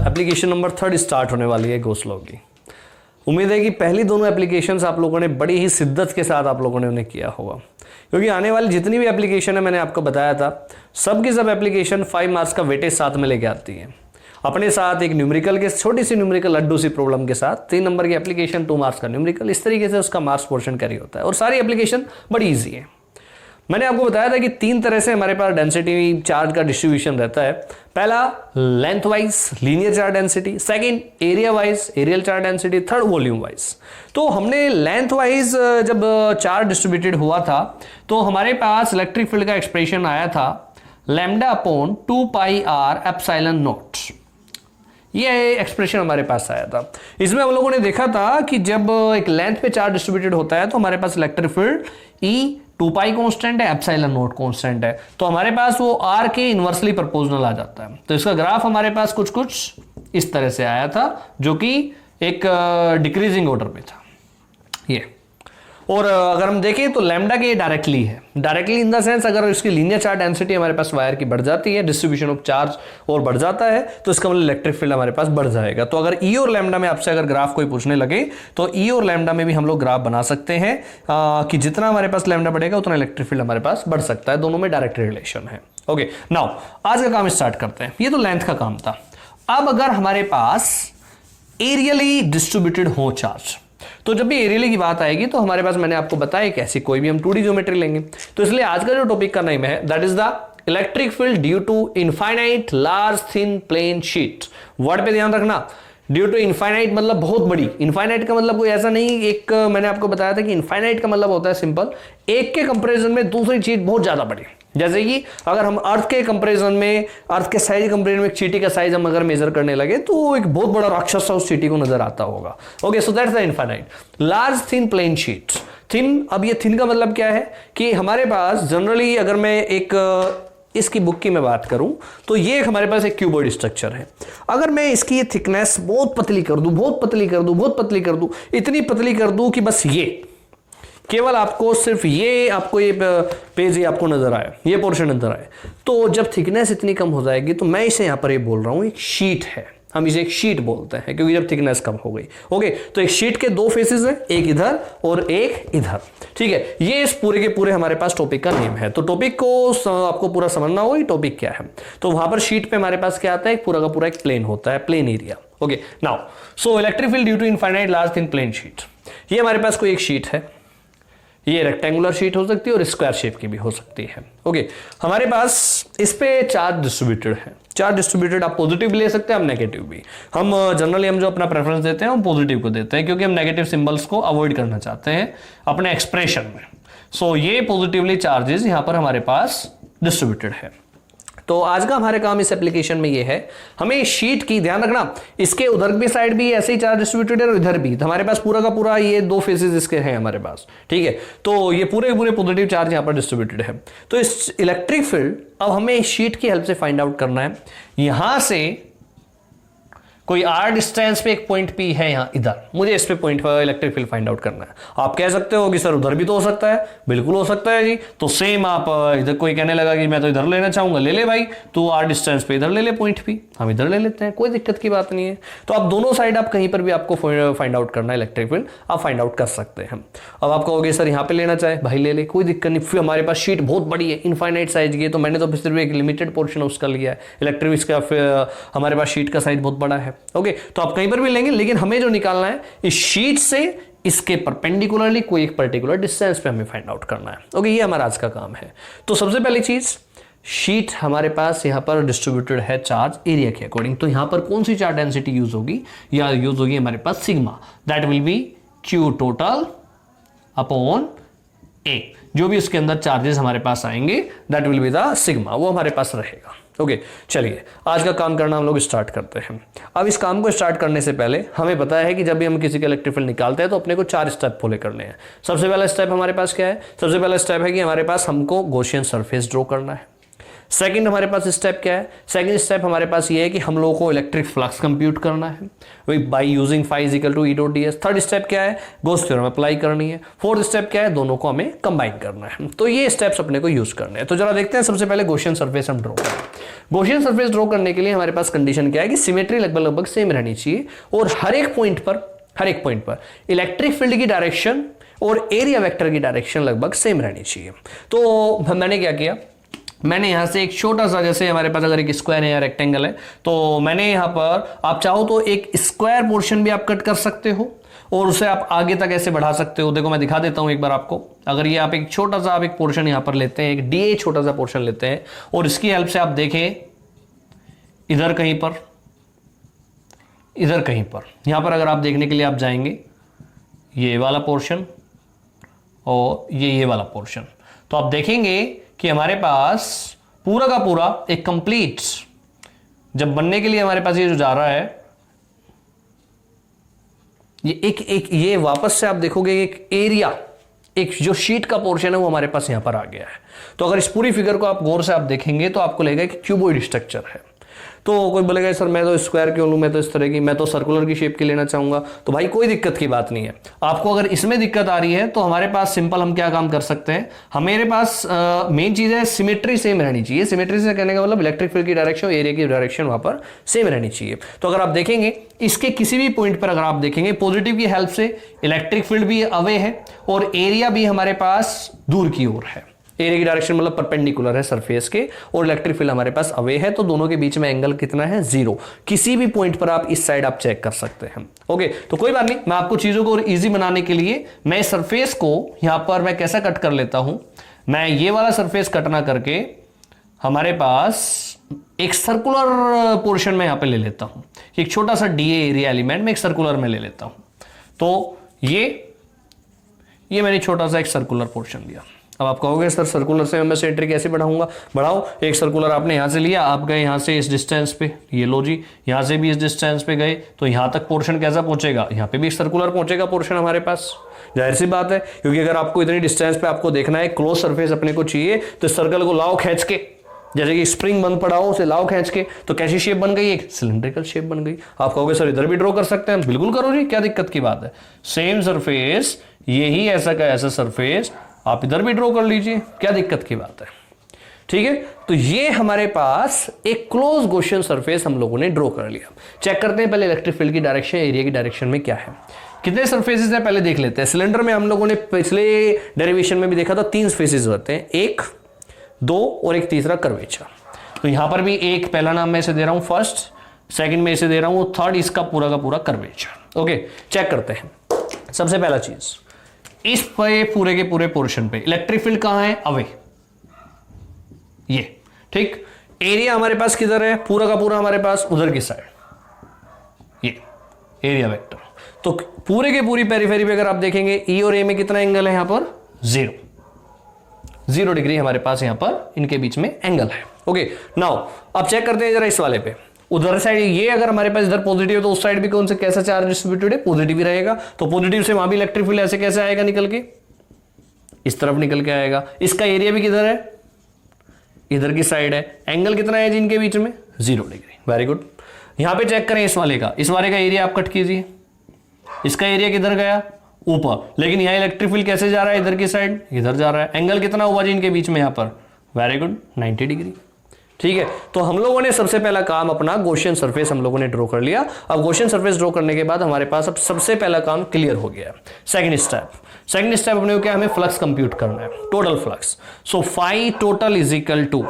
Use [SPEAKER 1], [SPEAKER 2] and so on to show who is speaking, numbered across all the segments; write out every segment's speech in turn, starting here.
[SPEAKER 1] Application number 3 start होने वाली है गॉस लॉ की। उम्मीद है कि पहली दोनों एप्लीकेशंस आप लोगों ने बड़ी ही शिद्दत के साथ आप लोगों ने उन्हें किया होगा, क्योंकि आने वाली जितनी भी एप्लीकेशन है मैंने आपको बताया था सब की सब एप्लीकेशन 5 मार्क्स का वेटेज साथ में लेके आती है। अपने साथ एक न्यूमेरिकल के छोटी सी न्यूमेरिकल लड्डू सी प्रॉब्लम के साथ 3 नंबर की एप्लीकेशन, 2 मार्क्स का न्यूमेरिकल, इस तरीके से उसका मार्क्स पोर्शन कैरी होता है और सारी एप्लीकेशन बड़ी ईजी है। मैंने आपको बताया था कि 3 तरह से हमारे पास डेंसिटी चार्ज का डिस्ट्रीब्यूशन रहता है। पहला length wise linear charge density, second area wise areal charge density, third volume wise. तो हमने लेंथ वाइज जब चार्ज डिस्ट्रीब्यूटेड हुआ था तो हमारे पास इलेक्ट्रिक फील्ड का एक्सप्रेशन आया था lambda upon 2 pi r epsilon naught. ये एक्सप्रेशन हमारे पास आया था। इसमें हम लोगों ने देखा था कि जब एक लेंथ पे चार्ज डिस्ट्रीब्यूटेड होता है तो हमारे पास electric field E 2 pi constant है, एप्सिलॉन नॉट कांस्टेंट है, तो हमारे पास वो आर के इनवर्सली प्रोपोर्शनल आ जाता है। तो इसका ग्राफ हमारे पास कुछ कुछ इस तरह से आया था जो कि एक डिक्रीजिंग ऑर्डर में था ये। और अगर हम देखें तो लैम्डा के डायरेक्टली है, डायरेक्टली इन द सेंस अगर इसकी लीनियर चार्ज डेंसिटी हमारे पास वायर की बढ़ जाती है, डिस्ट्रीब्यूशन ऑफ चार्ज और बढ़ जाता है, तो इसका मतलब इलेक्ट्रिक फील्ड हमारे पास बढ़ जाएगा। तो अगर ई और लैम्डा में आपसे अगर ग्राफ कोई पूछने लगे तो ई और लैम्डा में भी हम लोग ग्राफ बना सकते हैं कि जितना हमारे पास लैम्डा बढ़ेगा उतना इलेक्ट्रिक फील्ड हमारे पास बढ़ सकता है। दोनों में डायरेक्ट रिलेशन है। ओके, नाउ आज का काम स्टार्ट करते हैं। ये तो लेंथ का काम था। अब अगर हमारे पास एरियली डिस्ट्रीब्यूटेड हो चार्ज, तो जब भी एरियली की बात आएगी तो हमारे पास मैंने आपको बताया कि ऐसी कोई भी हम 2D ज्योमेट्री लेंगे। तो इसलिए आज का जो टॉपिक का नेम है that is the electric field due to infinite large thin plane sheet. Word पे ध्यान रखना, ड्यू टू इनफाइनाइट मतलब बहुत बड़ी। इनफाइनाइट का मतलब कोई ऐसा नहीं, एक मैंने आपको बताया था कि इनफाइनाइट का मतलब होता है सिंपल, एक के कंपैरिजन में दूसरी चीज बहुत ज्यादा बड़ी। जैसे कि अगर हम अर्थ के कंपैरिजन में, अर्थ के साइज कंपैरिजन में एक चींटी का साइज हम अगर मेजर करने लगे तो एक बहुत बड़ा राक्षस सा उस चींटी को नजर आता होगा। Okay, so that's the infinite large thin plane sheet. Thin, अब ये थिन का मतलब क्या है कि हमारे पास जनरली अगर मैं एक इसकी बुक की मैं बात करूं तो ये हमारे पास एक क्यूबॉइड स्ट्रक्चर है। अगर मैं इसकी ये थिकनेस बहुत पतली कर दूं, बहुत पतली कर दूं, बहुत पतली कर दूं, इतनी पतली कर दूं कि बस ये केवल आपको सिर्फ ये आपको ये पेज ही आपको नजर आए, ये पोर्शन नजर आए, तो जब थिकनेस इतनी कम हो जाएगी तो मैं इसे यहां पर ये बोल रहा हूं एक शीट है। हम इसे एक शीट बोलते हैं क्योंकि जब थिकनेस कम हो गई। ओके, तो एक शीट के 2 फेसेस हैं, एक इधर और एक इधर। ठीक है, ये इस पूरे के पूरे हमारे पास टॉपिक का नेम है। तो टॉपिक को आपको पूरा समझना होगा, टॉपिक क्या है। तो वहां पर शीट पे हमारे पास क्या आता है, एक पूरा का पूरा एक प्लेन होता है, plane area. Okay, now so electric field due to infinite large thin plane sheet. ये हमारे पास कोई एक शीट है, ये रेक्टेंगुलर शीट हो सकती है और स्क्वायर शेप की भी हो सकती है। ओके, हमारे पास इस पे चार्ज डिस्ट्रीब्यूटेड है। चार्ज डिस्ट्रीब्यूटेड आप पॉजिटिव भी ले सकते हैं, आप नेगेटिव भी। हम जनरली हम जो अपना प्रेफरेंस देते हैं हम पॉजिटिव को देते हैं क्योंकि हम नेगेटिव सिंबल्स को अवॉइड करना चाहते हैं अपने एक्सप्रेशन में। सो ये पॉजिटिवली चार्जेस यहां पर हमारे पास डिस्ट्रीब्यूटेड है। तो आज का हमारे काम इस एप्लीकेशन में ये है, हमें शीट की ध्यान रखना, इसके उधर भी साइड भी ऐसे ही चार्ज डिस्ट्रीब्यूटेड है और इधर भी। तो हमारे पास पूरा का पूरा ये 2 फेसेस इसके हैं हमारे पास। ठीक है, तो ये पूरे पूरे पॉजिटिव चार्ज यहां पर डिस्ट्रीब्यूटेड है। तो इस इलेक्ट्रिक फील्ड अब हमें इस शीट की हेल्प से फाइंड आउट करना है। यहां से कोई r डिस्टेंस पे एक पॉइंट P है, यहां इधर मुझे इस पे point electric field find out करना है। आप कह सकते हो कि सर उधर भी तो हो सकता है, बिल्कुल हो सकता है जी। तो सेम आप इधर कोई कहने लगा कि मैं तो इधर लेना चाहूंगा, ले ले भाई, तो r डिस्टेंस पे इधर ले ले पॉइंट P, हम इधर ले लेते हैं, कोई दिक्कत की बात नहीं है। तो आप दोनों साइड आप कहीं पर भी आपको फाइंड आउट करना है इलेक्ट्रिक फील्ड, आप फाइंड आउट कर सकते हैं। अब आप कहोगे सर यहाँ पे लेना चाहे भाई ले ले, कोई दिक्कत नहीं। फिर हमारे पास शीट बहुत बड़ी है, इनफाइनाइट साइज की है, तो मैंने तो सिर्फ एक लिमिटेड पोर्शन उसका लिया है इलेक्ट्रिक इसका, हमारे पास शीट का साइज बहुत बड़ा है। ओके, तो आप कहीं पर भी लेंगे, लेकिन हमें जो निकालना है इस शीट से इसके परपेंडिकुलरली कोई एक पर्टिकुलर डिस्टेंस पे हमें फाइंड आउट करना है। ओके, ये हमारा आज का काम है। तो सबसे पहली चीज, शीट हमारे पास यहां पर डिस्ट्रीब्यूटेड है चार्ज एरिया के अकॉर्डिंग। तो यहां पर कौन सी चार्ज डेंसिटी यूज होगी, या यूज होगी हमारे पास sigma, that will be Q total upon A। जो भी उसके अंदर चार्जेस हमारे पास आएंगे that will be the sigma, वो हमारे पास रहेगा। ओके, चलिए आज का काम करना हम लोग स्टार्ट करते हैं। अब इस काम को स्टार्ट करने से पहले हमें पता है कि जब भी हम किसी का इलेक्ट्रिक फील्ड निकालते हैं तो अपने को 4 स्टेप फॉलो करने हैं। सबसे पहला स्टेप हमारे पास क्या है, सबसे पहला स्टेप है कि हमारे पास हमको गॉसियन सरफेस ड्रॉ करना है। सेकंड हमारे पास स्टेप क्या है? सेकंड स्टेप हमारे पास ये है कि हम लोगों को इलेक्ट्रिक फ्लक्स कंप्यूट करना है by using phi is equal to E dot D S. Third step क्या है? गॉस थ्योरम अप्लाई करनी है। फोर्थ स्टेप क्या है? दोनों को हमें कंबाइन करना है। तो ये स्टेप्स अपने को यूज करने हैं। तो जरा देखते हैं, सबसे पहले गॉसियन सरफेस हम ड्रॉ करें। गॉसियन सरफेस ड्रॉ करने के लिए हमारे पास कंडीशन क्या है कि सिमेट्री लगभग लगभग सेम रहनी चाहिए और हर एक पॉइंट पर इलेक्ट्रिक फील्ड की डायरेक्शन और एरिया वेक्टर की डायरेक्शन लगभग सेम रहनी चाहिए। तो मैंने क्या किया, मैंने यहां से एक छोटा सा, जैसे हमारे पास अगर एक स्क्वायर है या रेक्टेंगल है, तो मैंने यहां पर, आप चाहो तो एक स्क्वायर पोर्शन भी आप कट कर सकते हो और उसे आप आगे तक ऐसे बढ़ा सकते हो। देखो मैं दिखा देता हूं एक बार आपको। अगर ये आप एक छोटा सा एक पोर्शन यहां पर लेते हैं, एक डीए छोटा सा पोर्शन लेते हैं और इसकी हेल्प से आप देखें इधर कहीं पर, यहां पर अगर आप देखने के लिए आप जाएंगे, ये वाला पोर्शन और ये वाला पोर्शन, तो आप देखेंगे कि हमारे पास पूरा का पूरा एक कंप्लीट, जब बनने के लिए हमारे पास ये जो जा रहा है, ये एक ये वापस से आप देखोगे एक एरिया, एक जो शीट का पोर्शन है वो हमारे पास यहां पर आ गया है। तो अगर इस पूरी फिगर को आप गौर से आप देखेंगे तो आपको लगेगा कि क्यूबॉइड स्ट्रक्चर है। तो कोई बोलेगा सर मैं तो स्क्वायर क्यों लूं, मैं तो इस तरह की, मैं तो सर्कुलर की शेप की लेना चाहूंगा। तो भाई कोई दिक्कत की बात नहीं है। आपको अगर इसमें दिक्कत आ रही है तो हमारे पास सिंपल हम क्या काम कर सकते हैं, हमारे पास मेन चीज है सिमेट्री सेम रहनी चाहिए। सिमेट्री से कहने का मतलब इलेक्ट्रिक फील्ड की डायरेक्शन, एरिया की डायरेक्शन वहां पर सेम रहनी चाहिए। तो अगर आप देखेंगे इसके किसी भी पॉइंट पर अगर आप देखेंगे पॉजिटिव की हेल्प से इलेक्ट्रिक फील्ड भी अवे है और एरिया भी हमारे पास दूर की ओर है। एरिया की डायरेक्शन मतलब परपेंडिकुलर है सरफेस के और इलेक्ट्रिक फील्ड हमारे पास अवे है, तो दोनों के बीच में एंगल कितना है? 0। किसी भी पॉइंट पर आप इस साइड आप चेक कर सकते हैं। ओके, तो कोई बात नहीं, मैं आपको चीजों को और इजी बनाने के लिए मैं सरफेस को यहां पर मैं कैसा कट कर लेता हूं, मैं ये वाला सरफेस कट ना करके हमारे पास एक सर्कुलर पोर्शन में यहां पर ले लेता हूं। एक छोटा सा डीए एरिया एलिमेंट में एक सर्कुलर में ले लेता हूं। तो ये मैंने छोटा सा एक सर्कुलर पोर्शन लिया। अब आप कहोगे सर सर्कुलर से मैं सिमेट्री कैसे बढ़ाऊंगा? बढ़ाओ, एक सर्कुलर आपने यहां से लिया, आप गए यहां से इस डिस्टेंस पे, ये लो जी, यहां से भी इस डिस्टेंस पे गए, तो यहां तक पोर्शन कैसा पहुंचेगा? यहां पे भी एक सर्कुलर पहुंचेगा पोर्शन हमारे पास। जाहिर सी बात है, क्योंकि अगर आपको इतनी डिस्टेंस पे आपको देखना है, क्लोज सरफेस अपने को चाहिए, तो सर्कल को लाओ खींच के, जैसे कि स्प्रिंग बंद पड़ा हो उसे लाओ खींच के, तो कैसी शेप बन गई? एक सिलिंड्रिकल शेप बन गई। आप कहोगे सर इधर भी ड्रॉ कर सकते हैं, बिल्कुल करो जी, क्या दिक्कत की बात है। सेम सरफेस, यही ऐसा का ऐसा सरफेस आप इधर भी ड्रॉ कर लीजिए, क्या दिक्कत की बात है। ठीक है, तो ये हमारे पास एक क्लोज गॉसियन सरफेस हम लोगों ने ड्रॉ कर लिया। चेक करते हैं पहले इलेक्ट्रिक फील्ड की डायरेक्शन, एरिया की डायरेक्शन में क्या है। कितने सरफेसेस है पहले देख लेते हैं। सिलेंडर में हम लोगों ने पिछले डेरिवेशन में भी देखा था 3 फेसेस होते हैं, 1, 2 और एक तीसरा कर्वेचर। तो यहां पर भी एक पहला नाम मैं इसे दे रहा हूं फर्स्ट, सेकंड में इसे दे रहा हूं थर्ड, इसका पूरा का पूरा कर्वेचर। ओके, चेक करते हैं। सबसे पहला चीज, इस पूरे के पूरे पोर्शन पे इलेक्ट्रिक फील्ड कहां है? अवे, ये ठीक। एरिया हमारे पास किधर है? पूरा का पूरा हमारे पास उधर की साइड, ये एरिया वेक्टर। तो पूरे के पूरी पेरिफेरी पे अगर आप देखेंगे ई और ए में कितना एंगल है? यहां पर 0 डिग्री हमारे पास यहां पर इनके बीच में एंगल है। ओके, नाउ अब चेक करते हैं जरा इस वाले पे। उधर साइड ये अगर हमारे पास इधर पॉजिटिव है तो उस साइड भी कौन से कैसा चार्ज डिस्ट्रीब्यूटेड है? पॉजिटिव ही रहेगा। तो पॉजिटिव से वहां भी इलेक्ट्रिक फील्ड ऐसे कैसे आएगा? निकल के इस तरफ निकल के आएगा। इसका एरिया भी किधर है? इधर की साइड है। एंगल कितना है जिनके बीच में? 0 डिग्री। Very good. यहां पे चेक करें इस वाले का एरिया आप कट कीजिए। इसका एरिया किधर गया? ऊपर। लेकिन यहां इलेक्ट्रिक फील्ड कैसे जा रहा है? इधर की साइड, इधर जा रहा है। एंगल कितना हुआ जी इनके बीच में यहां पर? Very good, 90 degree. ठीक है, तो हम लोगों ने सबसे पहला काम अपना गॉसियन सरफेस हम लोगों ने ड्रॉ कर लिया। अब गॉसियन सरफेस ड्रॉ करने के बाद हमारे पास अब सबसे पहला काम क्लियर हो गया। सेकंड स्टेप अपने को क्या, हमें फ्लक्स कंप्यूट करना है, total flux. So phi total is equal to,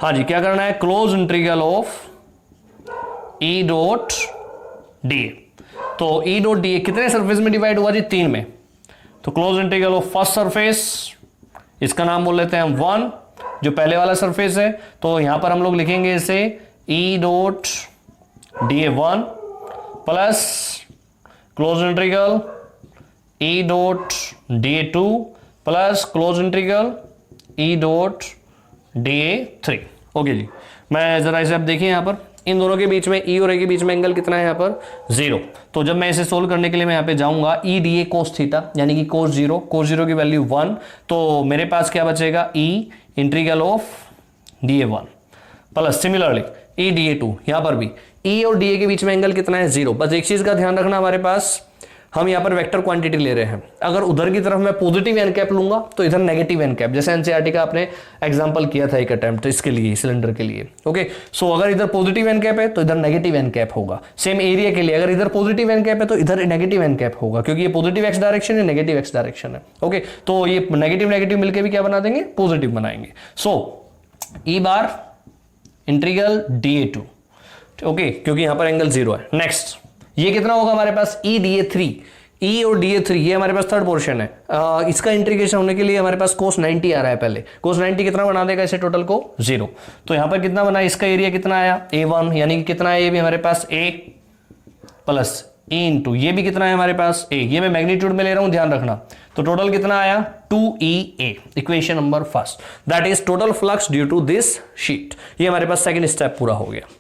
[SPEAKER 1] हाँ जी, क्या करना है? Close integral of E dot D. तो ई डॉट डी कितने सरफेस में डिवाइड हुआ जी? 3 में। तो close integral of first surface, इसका नाम बोल लेते हैं हम 1, जो पहले वाला सरफेस है। तो यहां पर हम लोग लिखेंगे इसे E dot D A 1 plus close integral E dot D A 2 plus close integral E dot D A 3। Okay जी, मैं जरा इसे अब देखिए यहां पर इन दोनों के बीच में ई और ए के बीच में एंगल कितना है यहाँ पर 0। तो जब मैं इसे सोल्व करने के लिए मैं यहाँ पे जाऊंगा ई डी ए कोस थीटा यानी कि कोस जीरो की वैल्यू 1, तो मेरे पास क्या बचेगा E integral of D A 1 plus similarly E D A 2। यहां पर भी ई और डी ए के बीच में एंगल कितना है 0। बस एक चीज का ध्यान रखना, हमारे पास हम यहाँ पर वेक्टर क्वांटिटी ले रहे हैं। अगर उधर की तरफ मैं पॉजिटिव एन कैप लूंगा तो इधर नेगेटिव एन कैप, जैसे एनसीईआरटी का आपने एग्जांपल किया था एक अटेम्प्ट तो इसके लिए सिलेंडर के लिए। ओके, सो अगर इधर पॉजिटिव एन कैप है तो इधर नेगेटिव एन कैप होगा। सेम एरिया के लिए अगर इधर पॉजिटिव एन कैप है तो इधर नेगेटिव एन कैप होगा, क्योंकि ये पॉजिटिव एक्स डायरेक्शन है, नेगेटिव एक्स डायरेक्शन है। ओके, तो ये नेगेटिव नेगेटिव मिलकर भी क्या बना देंगे, पॉजिटिव बनाएंगे। सो ई बार इंटीग्रल डी ए 2, ओके, क्योंकि यहां पर एंगल 0 है। नेक्स्ट ये कितना होगा हमारे पास ई डी ए 3, ई और डी ए 3 ये हमारे पास थर्ड पोर्शन है। इसका इंटीग्रेशन होने के लिए हमारे पास कोस 90 आ रहा है। पहले कोस 90 कितना बना देगा इसे टोटल को 0। तो यहां पर कितना बना, इसका एरिया कितना आया A1, यानी कि कितना है ये भी हमारे पास A प्लस E इंटू ये भी कितना है हमारे पास A, ये मैं मैग्नीट्यूड में ले रहा हूं ध्यान रखना। तो टोटल कितना आया 2EA, equation number first, that is total flux due to this sheet. ये हमारे पास सेकंड स्टेप पूरा हो गया।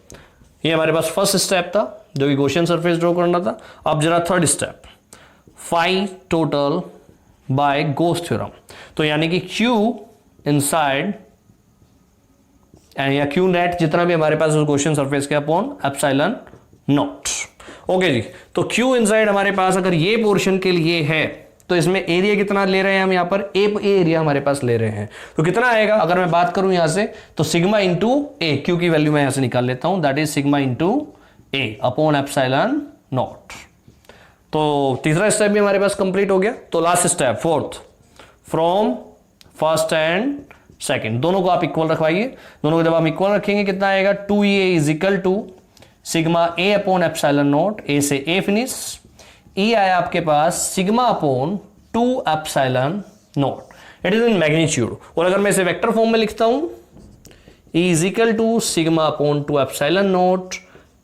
[SPEAKER 1] ये हमारे पास फर्स्ट स्टेप था जो कि गॉसियन सरफेस ड्रॉ करना था। अब जरा third step, phi total by Gauss theorem. तो यानी कि Q इनसाइड या Q नेट जितना भी हमारे पास उस गॉसियन सरफेस के अपॉन एप्सिलॉन नॉट। ओके जी, तो Q इनसाइड हमारे पास अगर ये पोर्शन के लिए है तो इसमें एरिया कितना ले रहे हैं हम, यहां पर ए एरिया हमारे पास ले रहे हैं। तो कितना आएगा अगर मैं बात करूं यहां से, तो सिग्मा इंटू ए, Q की वैल्यू मैं यहां से निकाल लेता हूं, that is sigma into A upon epsilon not. तो तीसरा स्टेप भी हमारे पास कंप्लीट हो गया। तो last step fourth, from first and second दोनों को आप इक्वल रखवाइए। दोनों को जब आप इक्वल रखेंगे कितना आएगा 2EA is equal to sigma A upon epsilon naught, A से ए फिनिश। ई आया आपके पास sigma upon 2 epsilon naught, it is in magnitude. और अगर मैं इसे वेक्टर फॉर्म में लिखता हूं E is equal to sigma upon 2 epsilon naught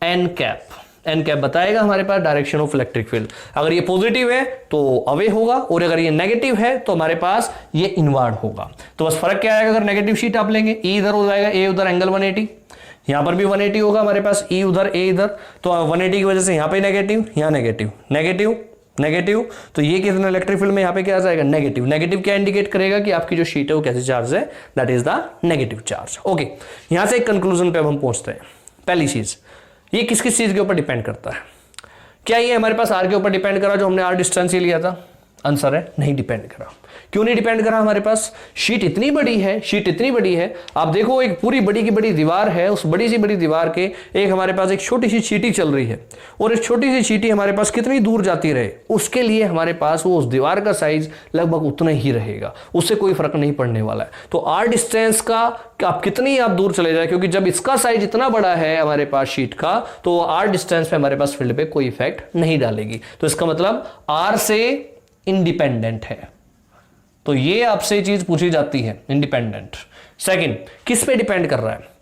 [SPEAKER 1] N cap. N cap बताएगा हमारे पास डायरेक्शन ऑफ इलेक्ट्रिक फील्ड। अगर ये पॉजिटिव है तो अवे होगा और अगर ये नेगेटिव है तो हमारे पास ये इनवर्ड होगा। तो बस फर्क क्या आएगा, अगर नेगेटिव शीट आप लेंगे ई इधर हो जाएगा, ए उधर एंगल 180, यहां पर भी 180 होगा हमारे पास, ई उधर ए इधर, तो 180 की वजह से यहां पे नेगेटिव, यहां नेगेटिव नेगेटिव नेगेटिव, तो ये कितना इलेक्ट्रिक फील्ड में यहां पे क्या आ जाएगा नेगेटिव। नेगेटिव क्या इंडिकेट करेगा कि आपकी जो शीट है वो कैसे चार्ज है, that is the negative charge. Okay, यहां से एक कंक्लूजन पे अब हम पहुंचते हैं। पहली चीज, ये किस किस चीज के ऊपर डिपेंड करता है? क्या ये हमारे पास आर के ऊपर डिपेंड करा जो हमने आर डिस्टेंस ही लिया था? आंसर है नहीं डिपेंड करा। क्यों नहीं डिपेंड करा? हमारे पास शीट इतनी बड़ी है, शीट इतनी बड़ी है, आप देखो एक पूरी बड़ी की बड़ी दीवार है, उस बड़ी सी बड़ी दीवार के एक हमारे पास एक छोटी सी चींटी चल रही है और इस छोटी सी चींटी हमारे पास कितनी दूर जाती रहे उसके लिए हमारे पास वो उस दीवार का साइज लगभग उतना ही रहेगा, उससे कोई फर्क नहीं पड़ने वाला है। तो आर डिस्टेंस का आप कितनी आप दूर चले जाए, क्योंकि जब इसका साइज इतना बड़ा है हमारे पास शीट का, तो आर डिस्टेंस पे हमारे पास फील्ड पे कोई इफेक्ट नहीं डालेगी। तो इसका मतलब आर से इंडिपेंडेंट है। तो ये आपसे चीज पूछी जाती है, इंडिपेंडेंट। सेकंड, किस पे डिपेंड कर रहा है?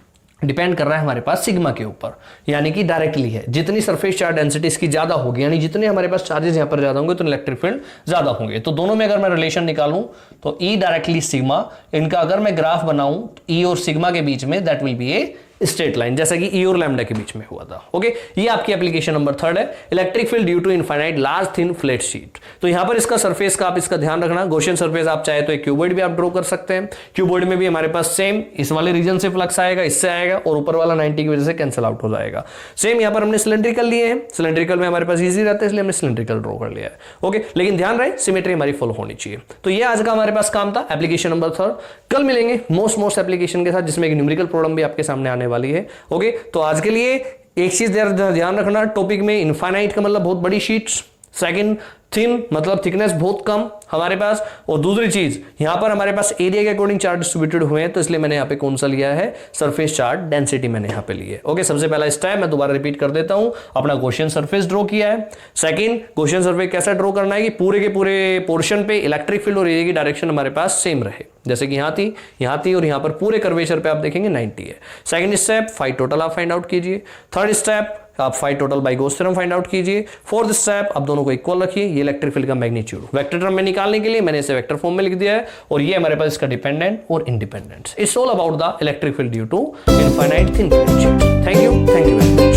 [SPEAKER 1] डिपेंड कर रहा है हमारे पास सिग्मा के ऊपर, यानी कि डायरेक्टली है। जितनी सरफेस चार्ज डेंसिटी इसकी ज्यादा होगी, यानी जितने हमारे पास चार्जेस यहां पर ज्यादा होंगे तो इलेक्ट्रिक फील्ड ज्यादा होंगे। तो दोनों में अगर मैं रिलेशन निकालूं तो ई डायरेक्टली सिग्मा, इनका अगर मैं ग्राफ बनाऊं ई और सिग्मा के बीच में that will B a straight line, जैसा कि ई और लैम्डा के बीच में हुआ था। ओके, ये आपकी एप्लीकेशन नंबर 3 है, electric field due to infinite large thin flat sheet. तो यहां पर इसका सरफेस का आप इसका ध्यान रखना, गॉसियन सरफेस आप चाहे तो एक क्यूबॉइड भी आप ड्रॉ कर सकते हैं। क्यूबॉइड में भी हमारे पास सेम इस वाले रीजन से फ्लक्स आएगा, इससे आएगा और ऊपर वाला 90 की वजह से कैंसिल आउट हो जाएगा। सेम यहां पर हमने सिलेंड्रिकल लिए हैं, सिलेंड्रिकल में हमारे पास इजी रहता है इसलिए हमने सिलेंड्रिकल ड्रॉ कर लिया है। ओके, लेकिन ध्यान रहे सिमेट्री हमारी फुल होनी चाहिए। तो ये आज का हमारे पास काम था, एप्लीकेशन नंबर 3। कल मिलेंगे मोस्ट एप्लीकेशन के साथ, जिसमें एक न्यूमेरिकल प्रॉब्लम भी आपके सामने आने वाली है। ओके, तो आज के लिए एक चीज ध्यान रखना, टॉपिक में इनफाइनाइट का मतलब बहुत बड़ी शीट्स, सेकंड थिन मतलब थिकनेस बहुत कम हमारे पास, और दूसरी चीज यहां पर हमारे पास एरिया के अकॉर्डिंग चार्ज डिस्ट्रीब्यूटेड हुए हैं, तो इसलिए मैंने यहां पे कौन सा लिया है, सरफेस चार्ज डेंसिटी मैंने यहां पे ली है। ओके, सबसे पहला स्टेप मैं दोबारा रिपीट कर देता हूं, अपना गॉसियन सरफेस ड्रॉ किया है। सेकंड, गॉसियन सरफेस कैसा ड्रॉ करना है कि पूरे के पूरे पोर्शन पे इलेक्ट्रिक फील्ड और एरिया की डायरेक्शन हमारे पास सेम रहे, जैसे कि यहां थी और यहां पर पूरे कर्वेचर पे आप देखेंगे 90 है। सेकंड स्टेप फाई टोटल आप फाइंड आउट कीजिए। थर्ड स्टेप आप phi total by Gauss theorem find out कीजिए। फोर्थ स्टेप, आप दोनों को इक्वल रखिए, ये इलेक्ट्रिक फील्ड का मैग्नीट्यूड वेक्टर टर्म में निकालने के लिए मैंने इसे वेक्टर फॉर्म में लिख दिया है, और ये हमारे पास इसका डिपेंडेंट और independent. It's all about the electric field due to infinite thin plane sheets. Thank you very much.